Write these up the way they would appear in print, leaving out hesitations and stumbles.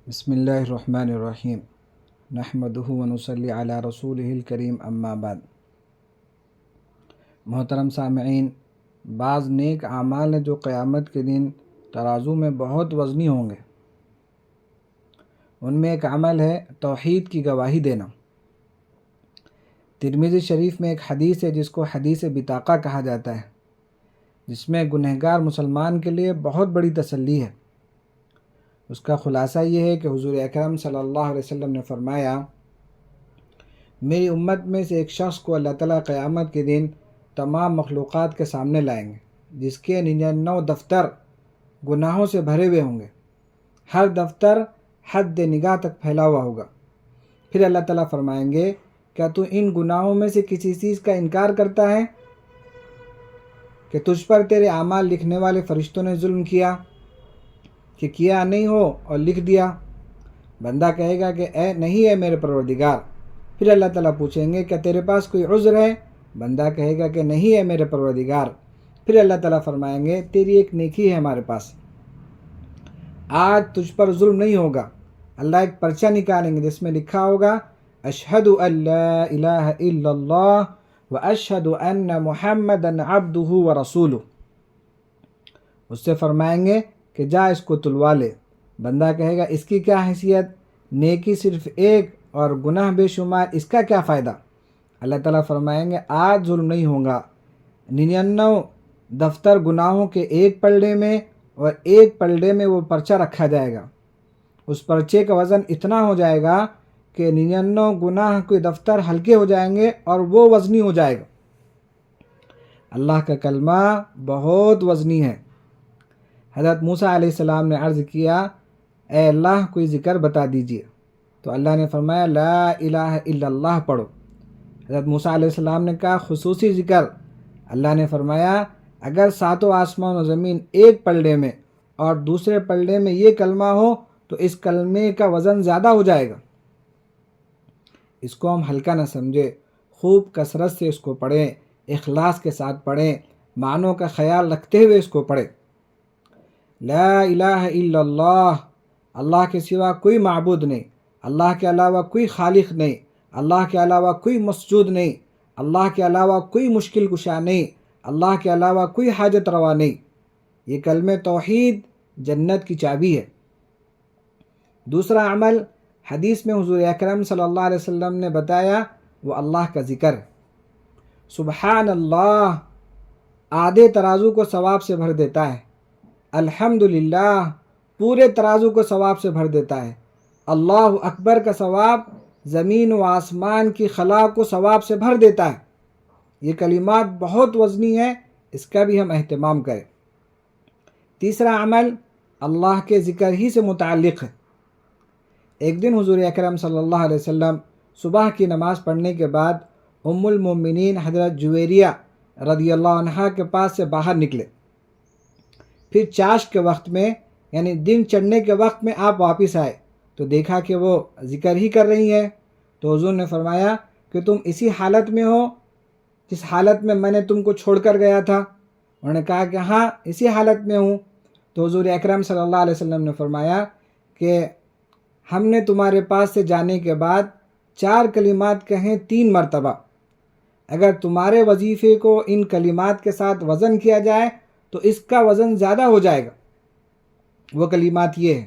بسم اللہ الرحمن الرحیم نحمدہ ونصلی علی رسولہ الکریم اما بعد۔ محترم سامعین، بعض نیک اعمال ہیں جو قیامت کے دن ترازو میں بہت وزنی ہوں گے۔ ان میں ایک عمل ہے توحید کی گواہی دینا۔ ترمذی شریف میں ایک حدیث ہے جس کو حدیث بطاقہ کہا جاتا ہے، جس میں گنہگار مسلمان کے لیے بہت بڑی تسلی ہے۔ اس کا خلاصہ یہ ہے کہ حضور اکرم صلی اللہ علیہ وسلم نے فرمایا، میری امت میں سے ایک شخص کو اللہ تعالیٰ قیامت کے دن تمام مخلوقات کے سامنے لائیں گے، جس کے 99 دفتر گناہوں سے بھرے ہوئے ہوں گے۔ ہر دفتر حد نگاہ تک پھیلا ہوا ہوگا۔ پھر اللہ تعالیٰ فرمائیں گے، کیا تو ان گناہوں میں سے کسی چیز کا انکار کرتا ہے کہ تجھ پر تیرے اعمال لکھنے والے فرشتوں نے ظلم کیا کہ کیا نہیں ہو اور لکھ دیا؟ بندہ کہے گا کہ نہیں ہے میرے پروردگار۔ پھر اللہ تعالیٰ پوچھیں گے، کیا تیرے پاس کوئی عذر ہے؟ بندہ کہے گا کہ نہیں ہے میرے پروردگار۔ پھر اللہ تعالیٰ فرمائیں گے، تیری ایک نیکی ہے ہمارے پاس، آج تجھ پر ظلم نہیں ہوگا۔ اللہ ایک پرچہ نکالیں گے جس میں لکھا ہوگا، اشہد ان لا الہ الا اللہ واشہد ان محمدا عبدہ ورسولہ۔ اس سے فرمائیں گے کہ جا اس کو تلوا لے۔ بندہ کہے گا، اس کی کیا حیثیت؟ نیکی صرف ایک اور گناہ بے شمار، اس کا کیا فائدہ؟ اللہ تعالیٰ فرمائیں گے، آج ظلم نہیں ہوگا۔ 99 دفتر گناہوں کے ایک پلڑے میں اور ایک پلڑے میں وہ پرچہ رکھا جائے گا۔ اس پرچے کا وزن اتنا ہو جائے گا کہ 99 گناہ کے دفتر ہلکے ہو جائیں گے اور وہ وزنی ہو جائے گا۔ اللہ کا کلمہ بہت وزنی ہے۔ حضرت موسیٰ علیہ السلام نے عرض کیا، اے اللہ کوئی ذکر بتا دیجئے، تو اللہ نے فرمایا، لا الہ الا اللہ پڑھو۔ حضرت موسیٰ علیہ السلام نے کہا، خصوصی ذکر؟ اللہ نے فرمایا، اگر ساتوں آسمان و زمین ایک پلڑے میں اور دوسرے پلڑے میں یہ کلمہ ہو تو اس کلمے کا وزن زیادہ ہو جائے گا۔ اس کو ہم ہلکا نہ سمجھے، خوب کثرت سے اس کو پڑھیں، اخلاص کے ساتھ پڑھیں، معنوں کا خیال رکھتے ہوئے اس کو پڑھیں۔ لا الہ الا اللہ، اللہ کے سوا کوئی معبود نہیں، اللہ کے علاوہ کوئی خالق نہیں، اللہ کے علاوہ کوئی مسجود نہیں، اللہ کے علاوہ کوئی مشکل کشا نہیں، اللہ کے علاوہ کوئی حاجت روا نہیں۔ یہ کلمہ توحید جنت کی چابی ہے۔ دوسرا عمل حدیث میں حضور اکرم صلی اللہ علیہ وسلم نے بتایا، وہ اللہ کا ذکر ہے۔ سبحان اللہ آدھے ترازو کو ثواب سے بھر دیتا ہے، الحمدللہ پورے ترازو کو ثواب سے بھر دیتا ہے، اللہ اکبر کا ثواب زمین و آسمان کی خلا کو ثواب سے بھر دیتا ہے۔ یہ کلمات بہت وزنی ہے، اس کا بھی ہم اہتمام کریں۔ تیسرا عمل اللہ کے ذکر ہی سے متعلق ہے۔ ایک دن حضور اکرم صلی اللہ علیہ وسلم صبح کی نماز پڑھنے کے بعد ام المومنین حضرت جویریہ رضی اللہ عنہا کے پاس سے باہر نکلے۔ پھر چاشت کے وقت میں یعنی دن چڑھنے کے وقت میں آپ واپس آئے تو دیکھا کہ وہ ذکر ہی کر رہی ہیں۔ تو حضور نے فرمایا کہ تم اسی حالت میں ہو جس حالت میں میں نے تم کو چھوڑ کر گیا تھا؟ انہوں نے کہا کہ ہاں اسی حالت میں ہوں۔ تو حضور اکرم صلی اللہ علیہ وسلم نے فرمایا کہ ہم نے تمہارے پاس سے جانے کے بعد 4 کلمات کہیں 3 مرتبہ، اگر تمہارے وظیفے کو ان کلمات کے ساتھ وزن کیا جائے تو اس کا وزن زیادہ ہو جائے گا۔ وہ کلمات یہ ہیں،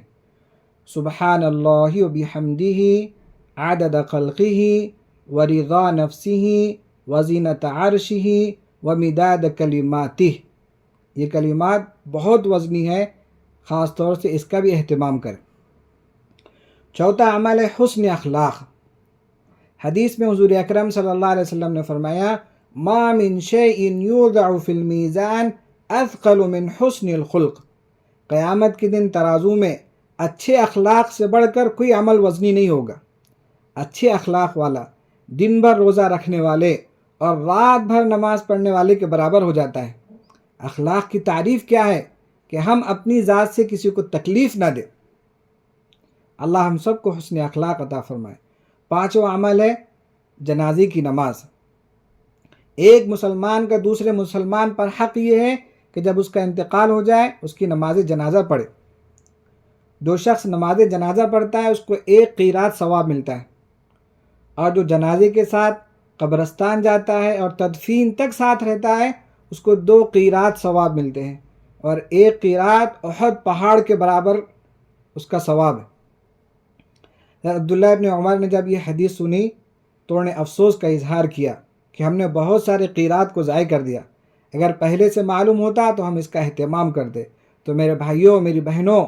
سبحان اللہ و بحمدہ عدد خلقہ ورضا نفسہ وزینۃ عرشہ ومداد کلماتہ۔ یہ کلمات بہت وزنی ہے، خاص طور سے اس کا بھی اہتمام کریں۔ چوتھا عمل ہے حسن اخلاق۔ حدیث میں حضور اکرم صلی اللہ علیہ وسلم نے فرمایا، ما من شیء یوضع فی المیزان اثقل من حسن الخلق۔ قیامت کے دن ترازو میں اچھے اخلاق سے بڑھ کر کوئی عمل وزنی نہیں ہوگا۔ اچھے اخلاق والا دن بھر روزہ رکھنے والے اور رات بھر نماز پڑھنے والے کے برابر ہو جاتا ہے۔ اخلاق کی تعریف کیا ہے کہ ہم اپنی ذات سے کسی کو تکلیف نہ دیں۔ اللہ ہم سب کو حسن اخلاق عطا فرمائے۔ پانچواں عمل ہے جنازے کی نماز۔ ایک مسلمان کا دوسرے مسلمان پر حق یہ ہے کہ جب اس کا انتقال ہو جائے اس کی نماز جنازہ پڑھے۔ جو شخص نماز جنازہ پڑھتا ہے اس کو 1 قیرات ثواب ملتا ہے، اور جو جنازے کے ساتھ قبرستان جاتا ہے اور تدفین تک ساتھ رہتا ہے اس کو 2 قیرات ثواب ملتے ہیں، اور 1 قیرات احد پہاڑ کے برابر اس کا ثواب ہے۔ عبداللہ ابن عمر نے جب یہ حدیث سنی تو انہوں نے افسوس کا اظہار کیا کہ ہم نے بہت سارے قیرات کو ضائع کر دیا، اگر پہلے سے معلوم ہوتا تو ہم اس کا اہتمام کرتے۔ تو میرے بھائیوں، میری بہنوں،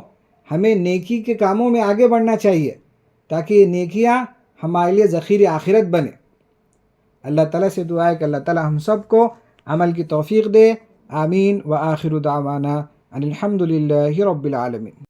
ہمیں نیکی کے کاموں میں آگے بڑھنا چاہیے تاکہ یہ نیکیاں ہمارے لیے ذخیر آخرت بنے۔ اللہ تعالیٰ سے دعا ہے کہ اللہ تعالیٰ ہم سب کو عمل کی توفیق دے۔ آمین۔ وآخر دعوانا ان الحمد للہ رب العالمین۔